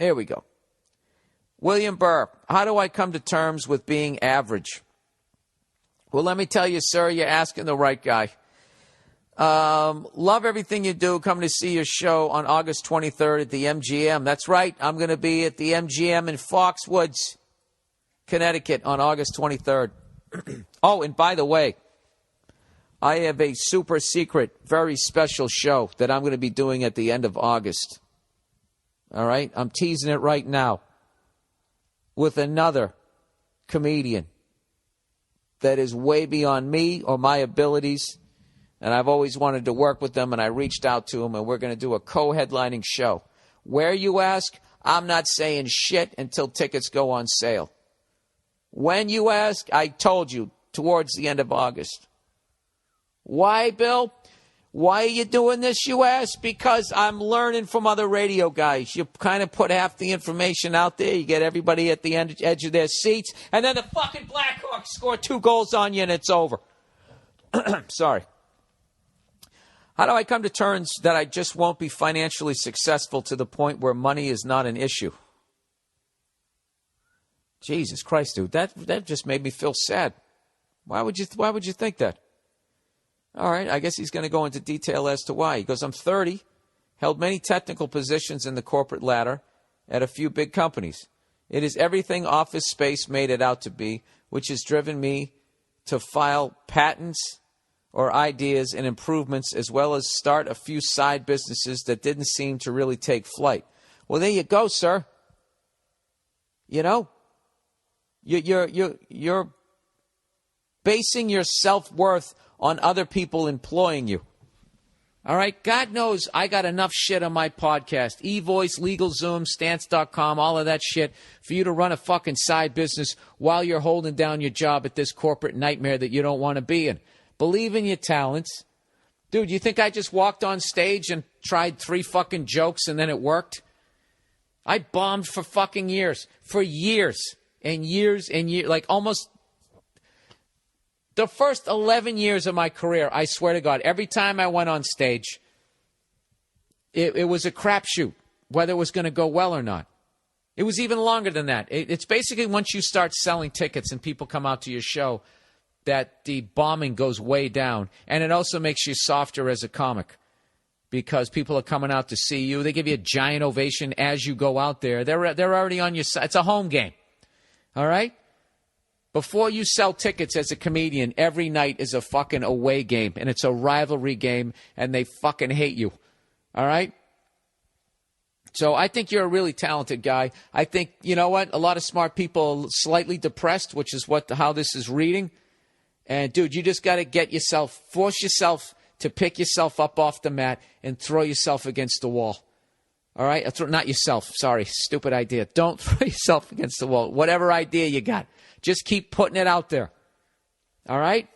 Here we go. William Burr, how do I come to terms with being average? Well, let me tell you, sir, you're asking the right guy. Love everything you do. Come to see your show on August 23rd at the MGM. That's right. I'm going to be at the MGM in Foxwoods, Connecticut on August 23rd. Oh, and by the way, I have a super secret, very special show that I'm going to be doing at the end of August. All right? I'm teasing it right now with another comedian that is way beyond me or my abilities. And I've always wanted to work with them, and I reached out to them, and we're going to do a co-headlining show. Where, you ask? I'm not saying shit until tickets go on sale. When, you ask? I told you, towards the end of August. Why, Bill? Why are you doing this, you ask? Because I'm learning from other radio guys. You kind of put half the information out there. You get everybody at the edge of their seats, and then the fucking Blackhawks score 2 goals on you, and it's over. Sorry. How do I come to terms that I just won't be financially successful to the point where money is not an issue? Jesus Christ, dude, that just made me feel sad. Why would you think that? All right, I guess he's going to go into detail as to why. He goes, I'm 30, held many technical positions in the corporate ladder at a few big companies. It is everything Office Space made it out to be, which has driven me to file patents or ideas and improvements, as well as start a few side businesses that didn't seem to really take flight. Well, there you go, sir. You know, you're basing your self-worth on other people employing you. All right? God knows I got enough shit on my podcast. eVoice, LegalZoom, Stance.com, all of that shit for you to run a fucking side business while you're holding down your job at this corporate nightmare that you don't want to be in. Believe in your talents. Dude, you think I just walked on stage and tried 3 fucking jokes and then it worked? I bombed for fucking years. For years and years and years. Like almost the first 11 years of my career, I swear to God, every time I went on stage, it was a crapshoot, whether it was going to go well or not. It was even longer than that. It's basically once you start selling tickets and people come out to your show that the bombing goes way down. And it also makes you softer as a comic because people are coming out to see you. They give you a giant ovation as you go out there. They're already on your side. It's a home game. All right? Before you sell tickets as a comedian, every night is a fucking away game, and it's a rivalry game, and they fucking hate you. All right? So I think you're a really talented guy. I think, you know what, a lot of smart people are slightly depressed, which is how this is reading. And, dude, you just got to force yourself to pick yourself up off the mat and throw yourself against the wall. All right? Not yourself. Sorry. Stupid idea. Don't throw yourself against the wall. Whatever idea you got. Just keep putting it out there. All right?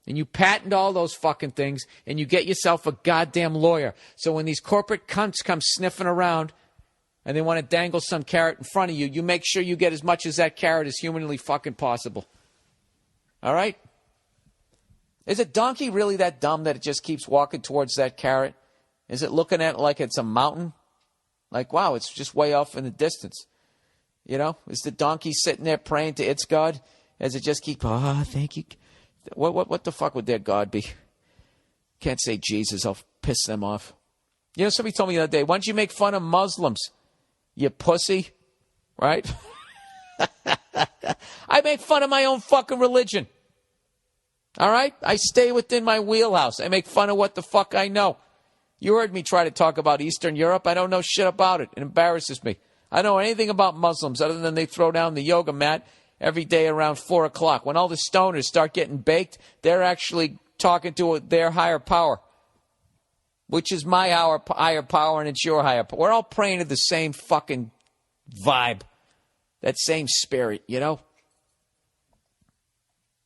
And you patent all those fucking things, and you get yourself a goddamn lawyer. So when these corporate cunts come sniffing around and they want to dangle some carrot in front of you, you make sure you get as much as that carrot as humanly fucking possible. All right? Is a donkey really that dumb that it just keeps walking towards that carrot? Is it looking at it like it's a mountain? Like, wow, it's just way off in the distance. You know, is the donkey sitting there praying to its God as it just keeps, thank you. What the fuck would their God be? Can't say Jesus, I'll piss them off. You know, somebody told me the other day, why don't you make fun of Muslims, you pussy? Right? I make fun of my own fucking religion. All right? I stay within my wheelhouse. I make fun of what the fuck I know. You heard me try to talk about Eastern Europe. I don't know shit about it. It embarrasses me. I don't know anything about Muslims other than they throw down the yoga mat every day around 4 o'clock. When all the stoners start getting baked, they're actually talking to their higher power, which is my higher power and it's your higher power. We're all praying to the same fucking vibe, that same spirit, you know?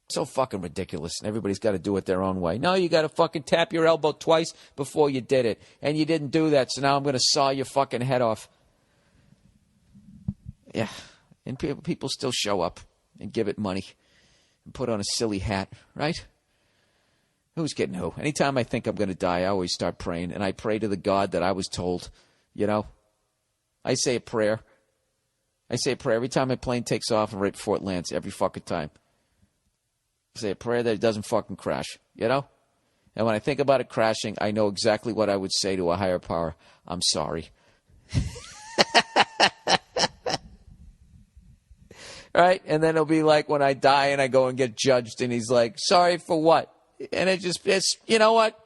So fucking ridiculous, and everybody's got to do it their own way. No, you got to fucking tap your elbow twice before you did it, and you didn't do that, so now I'm going to saw your fucking head off. Yeah, and people still show up and give it money and put on a silly hat, right? Who's kidding who? Anytime I think I'm going to die, I always start praying, and I pray to the God that I was told, you know. I say a prayer, I say a prayer every time my plane takes off and right before it lands, every fucking time. I say a prayer that it doesn't fucking crash, you know? And when I think about it crashing, I know exactly what I would say to a higher power. I'm sorry. Right? And then it'll be like when I die and I go and get judged and he's like, sorry for what? And it's you know what?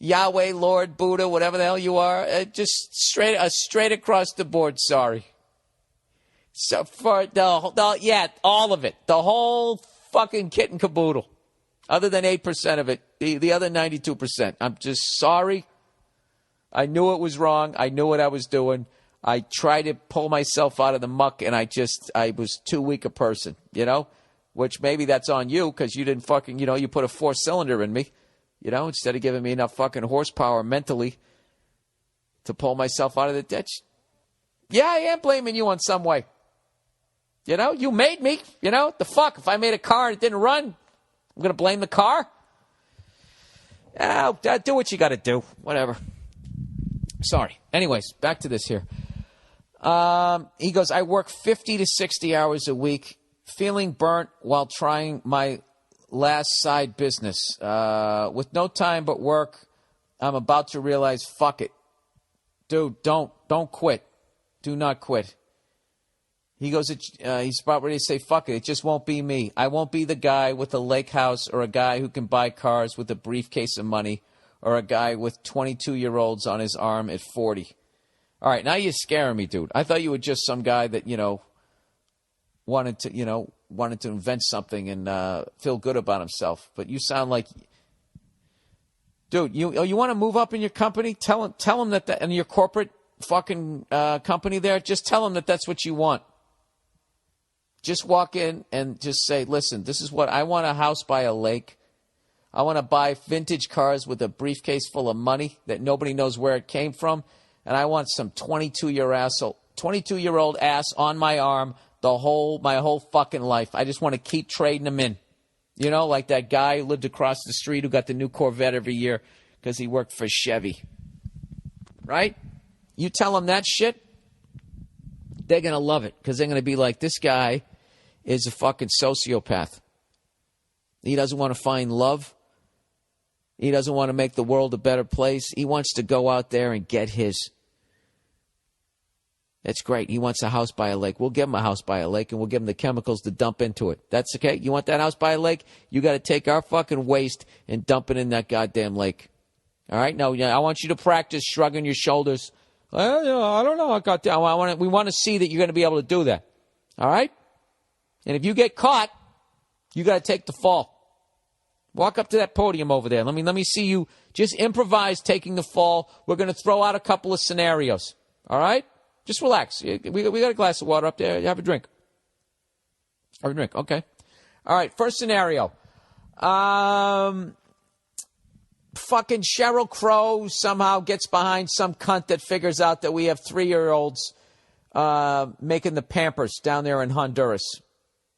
Yahweh, Lord, Buddha, whatever the hell you are, just straight across the board, sorry. So for all of it, the whole fucking kit and caboodle, other than 8% of it, the other 92%. I'm just sorry. I knew it was wrong. I knew what I was doing. I tried to pull myself out of the muck, and I was too weak a person, you know, which maybe that's on you because you didn't fucking, you know, you put a 4-cylinder in me, you know, instead of giving me enough fucking horsepower mentally to pull myself out of the ditch. Yeah, I am blaming you on some way. You know, you made me, you know, the fuck? If I made a car and it didn't run, I'm going to blame the car? Do what you got to do. Whatever. Sorry. Anyways, back to this here. He goes, I work 50 to 60 hours a week, feeling burnt while trying my last side business. With no time but work, I'm about to realize, fuck it. Dude, don't quit. Do not quit. He goes, he's about ready to say, fuck it. It just won't be me. I won't be the guy with a lake house or a guy who can buy cars with a briefcase of money or a guy with 22-year-olds on his arm at 40. All right, now you're scaring me, dude. I thought you were just some guy that, you know, wanted to invent something and feel good about himself. But you sound like, dude, you want to move up in your company? Tell him that in your corporate fucking company there, just tell him that that's what you want. Just walk in and just say, listen, this is what I want: a house by a lake. I want to buy vintage cars with a briefcase full of money that nobody knows where it came from. And I want some 22-year-old ass on my arm my whole fucking life. I just want to keep trading them in. You know, like that guy who lived across the street who got the new Corvette every year because he worked for Chevy. Right? You tell them that shit, they're going to love it because they're going to be like, this guy is a fucking sociopath. He doesn't want to find love. He doesn't want to make the world a better place. He wants to go out there and get his. That's great. He wants a house by a lake. We'll give him a house by a lake, and we'll give him the chemicals to dump into it. That's okay? You want that house by a lake? You got to take our fucking waste and dump it in that goddamn lake. All right? Now, I want you to practice shrugging your shoulders. Well, I don't know. We want to see that you're going to be able to do that. All right? And if you get caught, you got to take the fall. Walk up to that podium over there. Let me see you just improvise taking the fall. We're going to throw out a couple of scenarios. All right? Just relax. We got a glass of water up there. Have a drink. Have a drink. Okay. All right. First scenario. Fucking Sheryl Crow somehow gets behind some cunt that figures out that we have 3-year-olds making the Pampers down there in Honduras.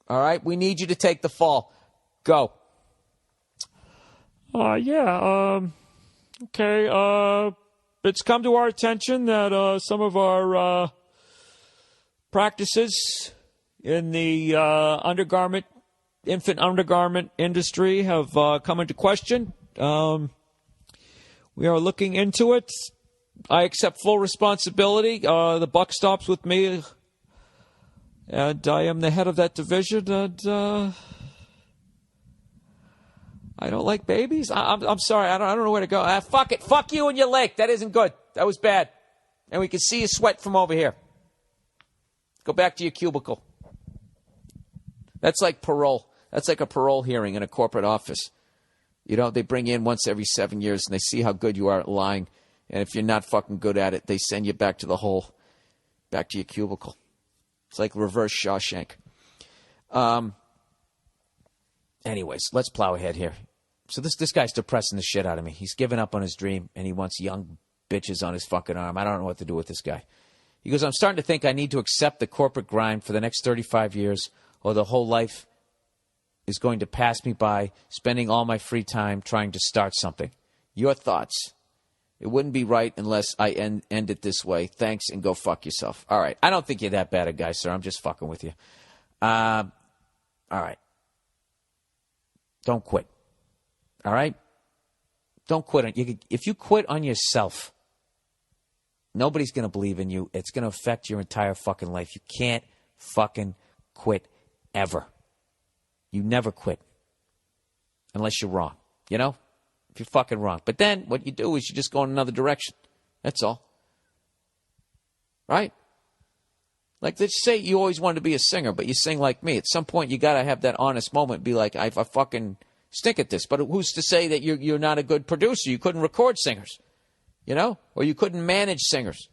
All right? We need you to take the fall. Go. Okay. It's come to our attention that some of our practices in the infant undergarment industry have come into question. We are looking into it. I accept full responsibility. The buck stops with me, and I am the head of that division. And I don't like babies. I'm sorry. I don't know where to go. Fuck it. Fuck you and your lake. That isn't good. That was bad. And we can see you sweat from over here. Go back to your cubicle. That's like parole. That's like a parole hearing in a corporate office. You know, they bring you in once every 7 years and they see how good you are at lying. And if you're not fucking good at it, they send you back to the hole, back to your cubicle. It's like reverse Shawshank. Anyways, let's plow ahead here. So this guy's depressing the shit out of me. He's given up on his dream, and he wants young bitches on his fucking arm. I don't know what to do with this guy. He goes, I'm starting to think I need to accept the corporate grind for the next 35 years, or the whole life is going to pass me by, spending all my free time trying to start something. Your thoughts? It wouldn't be right unless I end it this way. Thanks, and go fuck yourself. All right. I don't think you're that bad a guy, sir. I'm just fucking with you. All right. Don't quit. All right? Don't quit. If you quit on yourself, nobody's going to believe in you. It's going to affect your entire fucking life. You can't fucking quit ever. You never quit. Unless you're wrong. You know? If you're fucking wrong. But then what you do is you just go in another direction. That's all. Right? Like, let's say you always wanted to be a singer, but you sing like me. At some point, you got to have that honest moment. Be like, I fucking stink at this. But who's to say that you're not a good producer? You couldn't record singers. You know? Or you couldn't manage singers.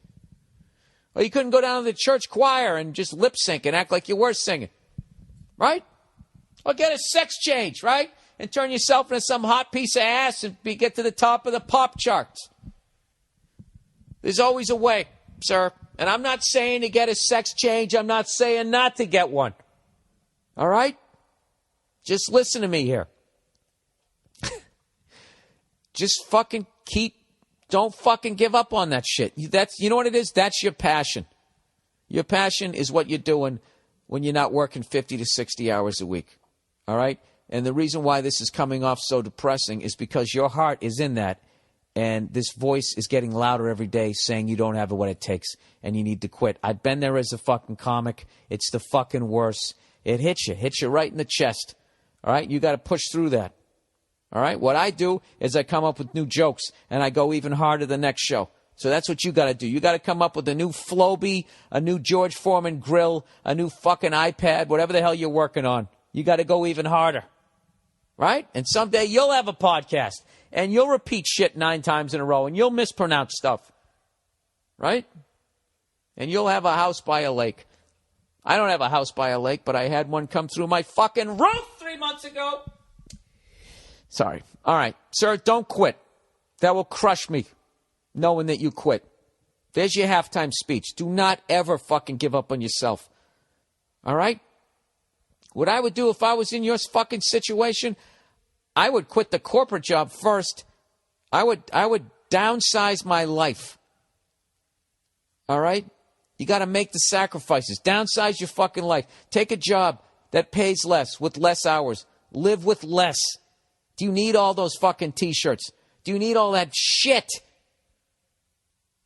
Or you couldn't go down to the church choir and just lip sync and act like you were singing. Right? Or get a sex change, right? And turn yourself into some hot piece of ass and get to the top of the pop charts. There's always a way, sir. And I'm not saying to get a sex change. I'm not saying not to get one. All right? Just listen to me here. Just fucking don't fucking give up on that shit. You know what it is? That's your passion. Your passion is what you're doing when you're not working 50 to 60 hours a week. All right? And the reason why this is coming off so depressing is because your heart is in that. And this voice is getting louder every day saying you don't have what it takes and you need to quit. I've been there as a fucking comic. It's the fucking worst. It hits you right in the chest. All right? You got to push through that. All right? What I do is I come up with new jokes and I go even harder the next show. So that's what you got to do. You got to come up with a new Flowbee, a new George Foreman grill, a new fucking iPad, whatever the hell you're working on. You got to go even harder. Right? And someday you'll have a podcast. And you'll repeat shit 9 times in a row. And you'll mispronounce stuff. Right? And you'll have a house by a lake. I don't have a house by a lake, but I had one come through my fucking roof 3 months ago. Sorry. All right. Sir, don't quit. That will crush me, knowing that you quit. There's your halftime speech. Do not ever fucking give up on yourself. All right? What I would do if I was in your fucking situation, I would quit the corporate job first. I would downsize my life. All right? You got to make the sacrifices. Downsize your fucking life. Take a job that pays less with less hours. Live with less. Do you need all those fucking T-shirts? Do you need all that shit?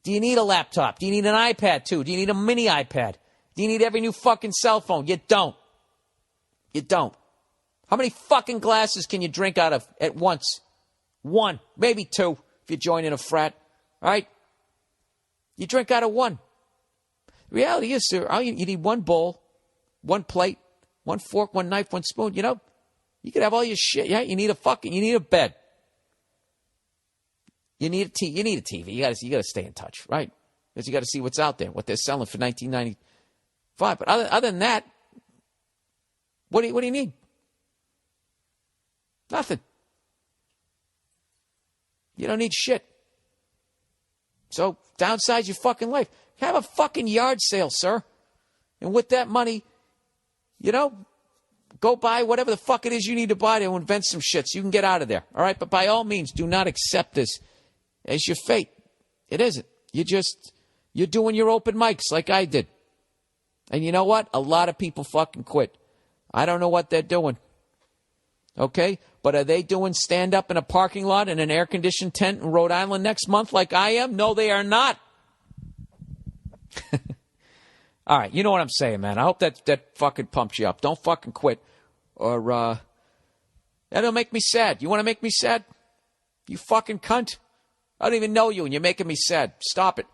Do you need a laptop? Do you need an iPad too? Do you need a mini iPad? Do you need every new fucking cell phone? You don't. You don't. How many fucking glasses can you drink out of at once? 1, maybe 2 if you join in a frat. All right? You drink out of 1. The reality is, sir, you need 1 bowl, 1 plate, 1 fork, 1 knife, 1 spoon. You know, you could have all your shit. Yeah, you need a bed. You need a TV. You got to stay in touch, right? Because you got to see what's out there, what they're selling for $19.95. But other than that, what do you need? Nothing. You don't need shit. So downsize your fucking life. Have a fucking yard sale, sir. And with that money, you know, go buy whatever the fuck it is you need to buy to invent some shit so you can get out of there. All right? But by all means, do not accept this as your fate. It isn't. You're doing your open mics like I did. And you know what? A lot of people fucking quit. I don't know what they're doing. Okay? But are they doing stand-up in a parking lot in an air-conditioned tent in Rhode Island next month like I am? No, they are not. All right, you know what I'm saying, man. I hope that fucking pumps you up. Don't fucking quit. Or, that'll make me sad. You want to make me sad? You fucking cunt. I don't even know you and you're making me sad. Stop it.